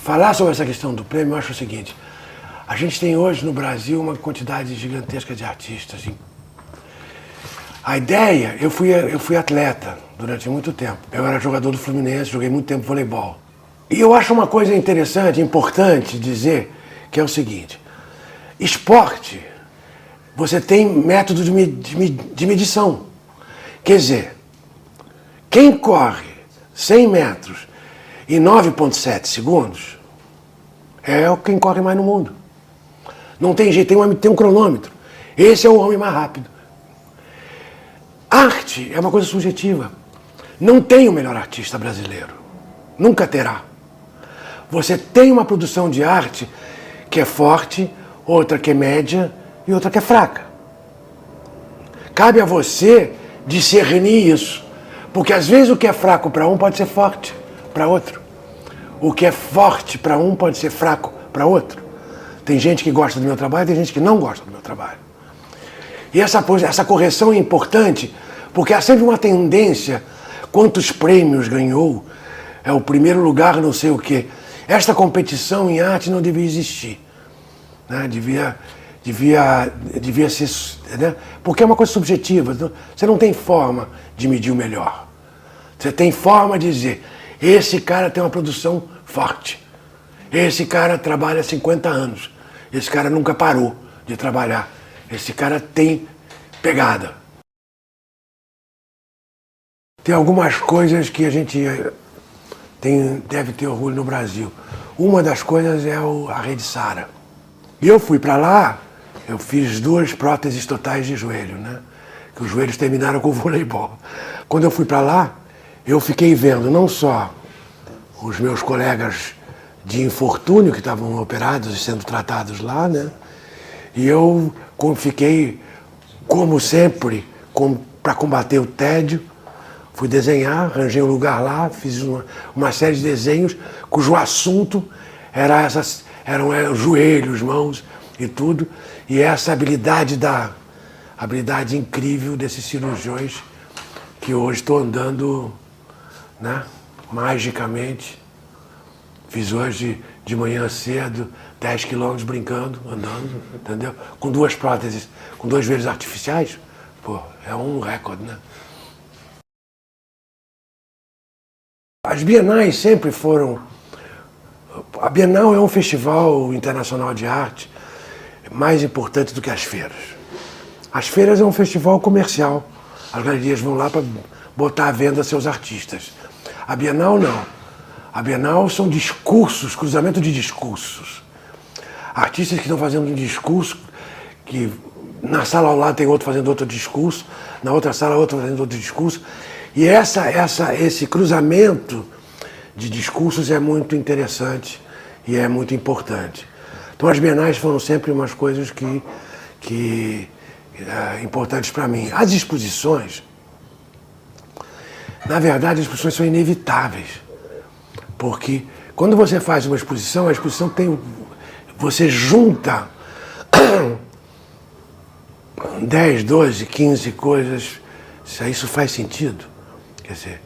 falar sobre essa questão do prêmio, eu acho o seguinte. A gente tem hoje no Brasil uma quantidade gigantesca de artistas. A ideia, eu fui atleta durante muito tempo. Eu era jogador do Fluminense, joguei muito tempo voleibol. E eu acho uma coisa interessante, importante dizer, que é o seguinte. Esporte, você tem método de medição. Quer dizer, quem corre 100 metros em 9,7 segundos é quem corre mais no mundo. Não tem jeito, tem um cronômetro. Esse é o homem mais rápido. Arte é uma coisa subjetiva. Não tem o melhor artista brasileiro. Nunca terá. Você tem uma produção de arte que é forte, outra que é média e outra que é fraca. Cabe a você discernir isso. Porque às vezes o que é fraco para um pode ser forte para outro. O que é forte para um pode ser fraco para outro. Tem gente que gosta do meu trabalho, tem gente que não gosta do meu trabalho. E essa correção é importante porque há sempre uma tendência, quantos prêmios ganhou, é o primeiro lugar, não sei o quê. Esta competição em arte não devia existir. Né? Devia ser... Né? Porque é uma coisa subjetiva. Você não tem forma de medir o melhor. Você tem forma de dizer, esse cara tem uma produção forte. Esse cara trabalha há 50 anos. Esse cara nunca parou de trabalhar. Esse cara tem pegada. Tem algumas coisas que a gente deve ter orgulho no Brasil. Uma das coisas é a Rede Sara. E eu fui para lá, eu fiz 2 próteses totais de joelho, né? Que os joelhos terminaram com o voleibol. Quando eu fui para lá, eu fiquei vendo não só os meus colegas de infortúnio que estavam operados e sendo tratados lá, né? E eu fiquei, como sempre, para combater o tédio, fui desenhar, arranjei um lugar lá, fiz uma série de desenhos cujo assunto eram joelhos, mãos e tudo. E essa habilidade incrível desses cirurgiões que hoje estou andando, né, magicamente. Fiz hoje de manhã cedo 10 quilômetros brincando, andando, entendeu? Com 2 próteses, com 2 joelhos artificiais. Pô, é um recorde, né? As bienais sempre foram... A Bienal é um festival internacional de arte mais importante do que as feiras. As feiras é um festival comercial. As galerias vão lá para botar à venda seus artistas. A Bienal não. A Bienal são discursos, cruzamento de discursos. Artistas que estão fazendo um discurso, que na sala ao lado tem outro fazendo outro discurso, na outra sala outro fazendo outro discurso. E esse cruzamento de discursos é muito interessante e é muito importante. Então as bienais foram sempre umas coisas importantes para mim. As exposições, na verdade, as exposições são inevitáveis. Porque quando você faz uma exposição, a exposição tem... Você junta 10, 12, 15 coisas. Isso faz sentido. Quer dizer,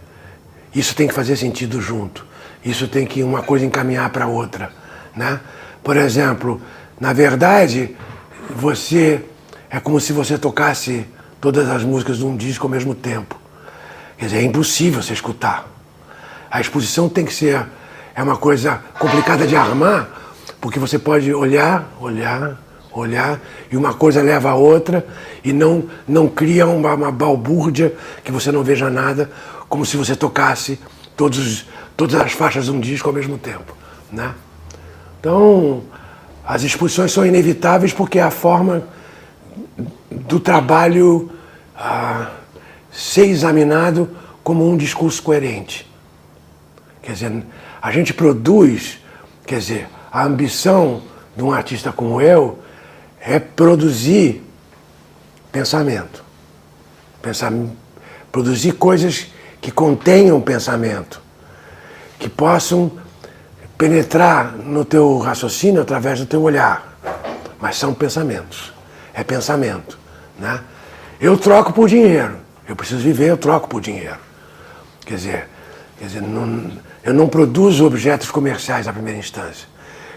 isso tem que fazer sentido junto. Isso tem que uma coisa encaminhar para a outra, né? Por exemplo, na verdade, é como se você tocasse todas as músicas de um disco ao mesmo tempo. Quer dizer, é impossível você escutar. A exposição tem que ser... É uma coisa complicada de armar, porque você pode olhar, e uma coisa leva a outra, e não cria uma balbúrdia que você não veja nada, como se você tocasse todas as faixas de um disco ao mesmo tempo, né? Então, as exposições são inevitáveis porque é a forma do trabalho ser examinado como um discurso coerente. Quer dizer, a gente produz, quer dizer, a ambição de um artista como eu é produzir pensamento. Produzir coisas que contenham pensamento, que possam penetrar no teu raciocínio através do teu olhar. Mas são pensamentos. É pensamento, né? Eu troco por dinheiro. Eu preciso viver, eu troco por dinheiro. Quer dizer Eu não produzo objetos comerciais à primeira instância.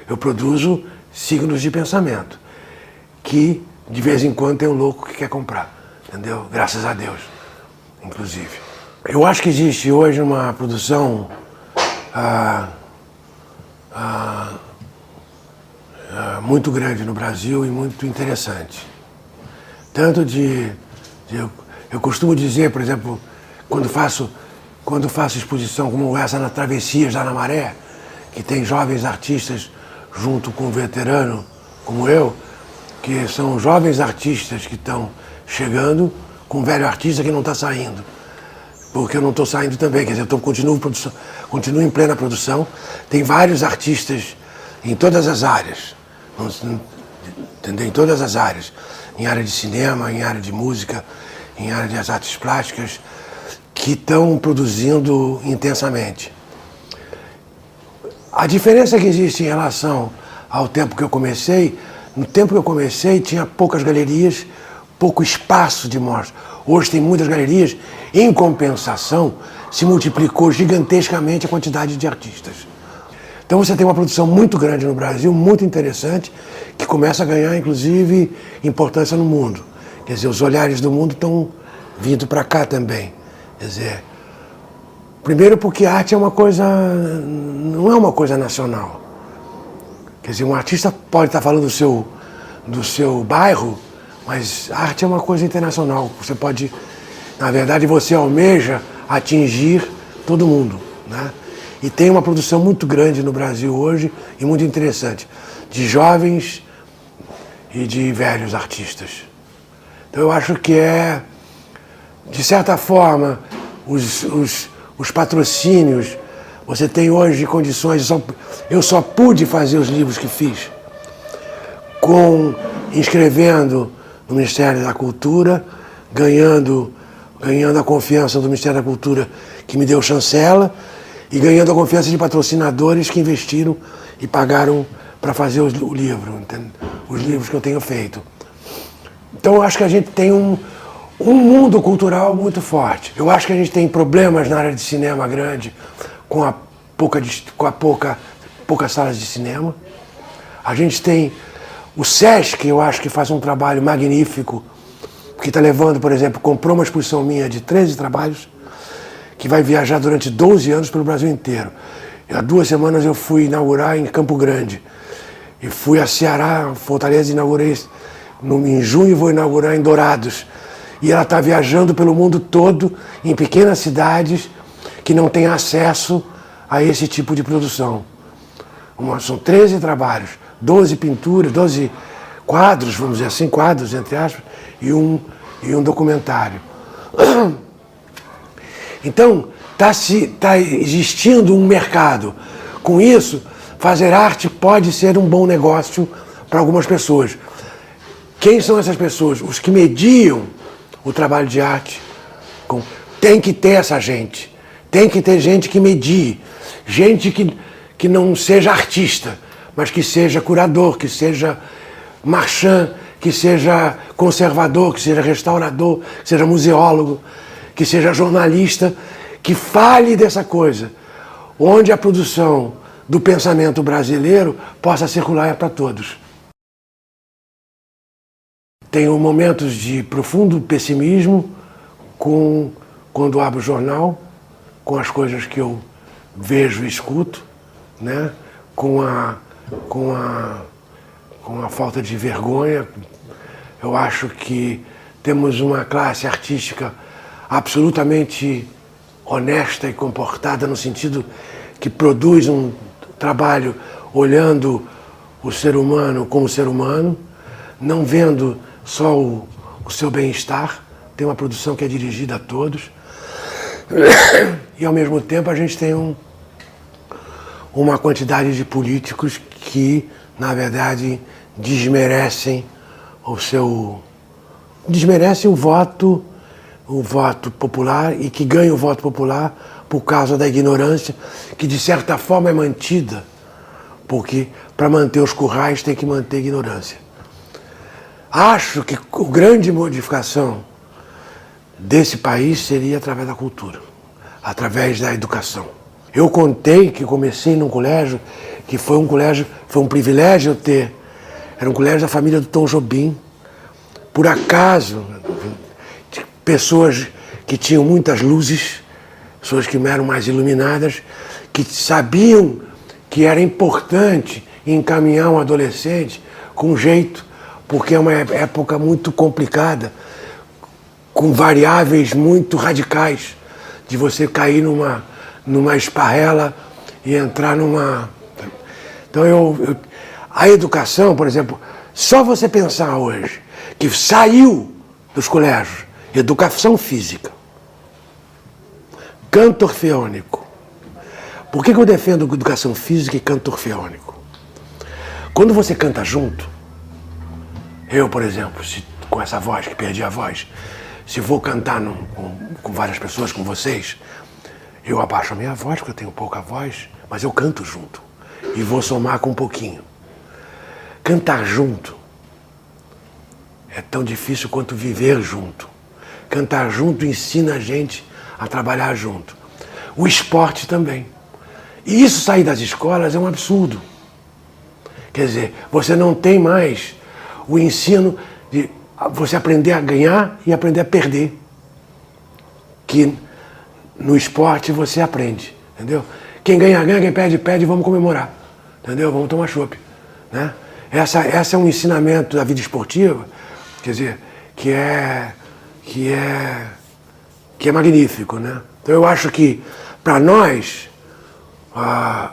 Eu produzo signos de pensamento, que de vez em quando tem um louco que quer comprar, entendeu? Graças a Deus, inclusive. Eu acho que existe hoje uma produção muito grande no Brasil e muito interessante. Tanto eu costumo dizer, por exemplo, quando faço exposição como essa na Travessias da Maré, que tem jovens artistas junto com um veterano como eu, que são jovens artistas que estão chegando com um velho artista que não está saindo. Porque eu não estou saindo também, quer dizer, eu continuo em plena produção. Tem vários artistas em todas as áreas, entendeu? Em todas as áreas. Em área de cinema, em área de música, em área das artes plásticas, que estão produzindo intensamente. A diferença que existe em relação ao tempo que eu comecei, no tempo que eu comecei tinha poucas galerias, pouco espaço de mostra. Hoje tem muitas galerias, em compensação, se multiplicou gigantescamente a quantidade de artistas. Então você tem uma produção muito grande no Brasil, muito interessante, que começa a ganhar, inclusive, importância no mundo. Quer dizer, os olhares do mundo estão vindo para cá também. Quer dizer, primeiro porque a arte é uma coisa, não é uma coisa nacional. Quer dizer, um artista pode estar falando do seu bairro, mas a arte é uma coisa internacional. Você pode, na verdade, você almeja atingir todo mundo, né? E tem uma produção muito grande no Brasil hoje e muito interessante, de jovens e de velhos artistas. Então eu acho que de certa forma, os patrocínios, você tem hoje condições, eu só pude fazer os livros que fiz inscrevendo no Ministério da Cultura, ganhando a confiança do Ministério da Cultura, que me deu chancela, e ganhando a confiança de patrocinadores que investiram e pagaram para fazer o livro, entende? Os livros que eu tenho feito. Então eu acho que a gente tem um mundo cultural muito forte. Eu acho que a gente tem problemas na área de cinema grande, com a poucas salas de cinema. A gente tem o Sesc, eu acho que faz um trabalho magnífico, que está levando, por exemplo, comprou uma exposição minha de 13 trabalhos, que vai viajar durante 12 anos pelo Brasil inteiro. Há 2 semanas eu fui inaugurar em Campo Grande. E fui a Ceará, Fortaleza, inaugurei em junho e vou inaugurar em Dourados. E ela está viajando pelo mundo todo, em pequenas cidades, que não têm acesso a esse tipo de produção. São 13 trabalhos, 12 pinturas, 12 quadros, vamos dizer assim, quadros, entre aspas, e um documentário. Então, está existindo um mercado. Com isso, fazer arte pode ser um bom negócio para algumas pessoas. Quem são essas pessoas? Os que mediam o trabalho de arte. Tem que ter essa gente. Tem que ter gente que medie. Gente que não seja artista, mas que seja curador, que seja marchand, que seja conservador, que seja restaurador, que seja museólogo, que seja jornalista, que fale dessa coisa, onde a produção do pensamento brasileiro possa circular para todos. Tenho momentos de profundo pessimismo quando abro o jornal, com as coisas que eu vejo e escuto, né? com a falta de vergonha. Eu acho que temos uma classe artística absolutamente honesta e comportada, no sentido que produz um trabalho olhando o ser humano como ser humano, não vendo só o seu bem-estar. Tem uma produção que é dirigida a todos. E ao mesmo tempo a gente tem uma quantidade de políticos que, na verdade, desmerecem o voto popular, e que ganham o voto popular por causa da ignorância, que de certa forma é mantida, porque para manter os currais tem que manter a ignorância. Acho que a grande modificação desse país seria através da cultura, através da educação. Eu contei que comecei num colégio que foi um privilégio eu ter. Era um colégio da família do Tom Jobim. Por acaso, pessoas que tinham muitas luzes, pessoas que eram mais iluminadas, que sabiam que era importante encaminhar um adolescente com jeito, porque é uma época muito complicada, com variáveis muito radicais, de você cair numa esparrela e entrar numa... Então a educação, por exemplo, só você pensar hoje que saiu dos colégios educação física, canto orfeônico. Por que eu defendo educação física e canto orfeônico? Quando você canta junto, eu, por exemplo, com essa voz, que perdi a voz, se vou cantar com várias pessoas, com vocês, eu abaixo a minha voz, porque eu tenho pouca voz, mas eu canto junto. E vou somar com um pouquinho. Cantar junto é tão difícil quanto viver junto. Cantar junto ensina a gente a trabalhar junto. O esporte também. E isso sair das escolas é um absurdo. Quer dizer, você não tem mais o ensino de você aprender a ganhar e aprender a perder. Que no esporte você aprende, entendeu? Quem ganha, ganha, quem perde, perde, vamos comemorar. Entendeu? Vamos tomar chopp, né? Essa é um ensinamento da vida esportiva, quer dizer, que é magnífico, né? Então eu acho que, para nós, a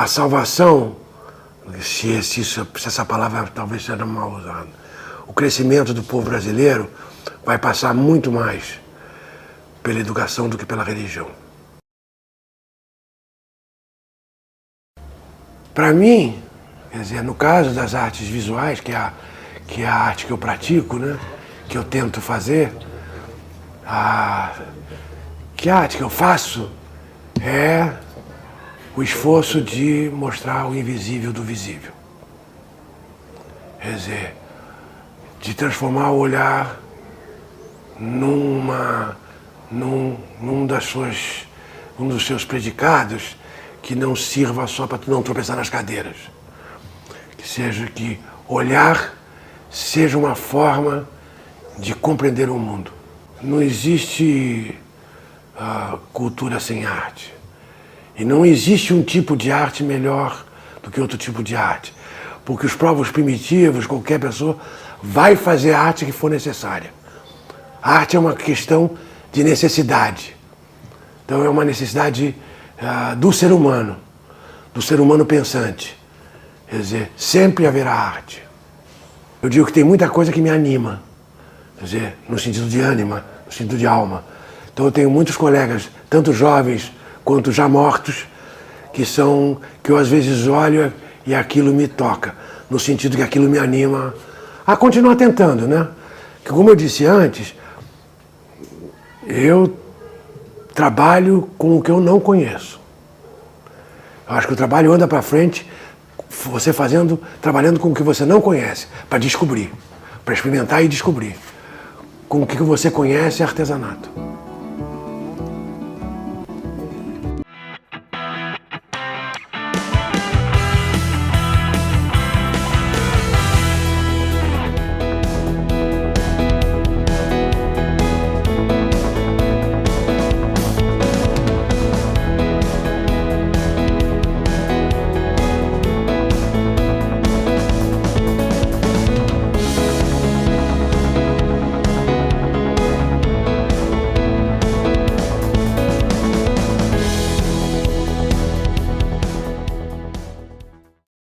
salvação, se essa palavra talvez seja mal usada, o crescimento do povo brasileiro vai passar muito mais pela educação do que pela religião. Para mim, quer dizer, no caso das artes visuais, que é a arte que eu pratico, né, que eu tento fazer, que a arte que eu faço é o esforço de mostrar o invisível do visível. Quer dizer, de transformar o olhar num dos seus predicados que não sirva só para tu não tropeçar nas cadeiras. Que seja que olhar seja uma forma de compreender o mundo. Não existe cultura sem arte. E não existe um tipo de arte melhor do que outro tipo de arte. Porque os povos primitivos, qualquer pessoa, vai fazer a arte que for necessária. A arte é uma questão de necessidade. Então é uma necessidade do ser humano pensante. Quer dizer, sempre haverá arte. Eu digo que tem muita coisa que me anima, quer dizer, no sentido de ânima, no sentido de alma. Então eu tenho muitos colegas, tanto jovens quanto já mortos, que eu às vezes olho e aquilo me toca, no sentido que aquilo me anima a continuar tentando, né? Que, como eu disse antes, eu trabalho com o que eu não conheço. Eu acho que o trabalho anda para frente, você trabalhando com o que você não conhece, para descobrir, para experimentar e descobrir. Com o que você conhece é artesanato.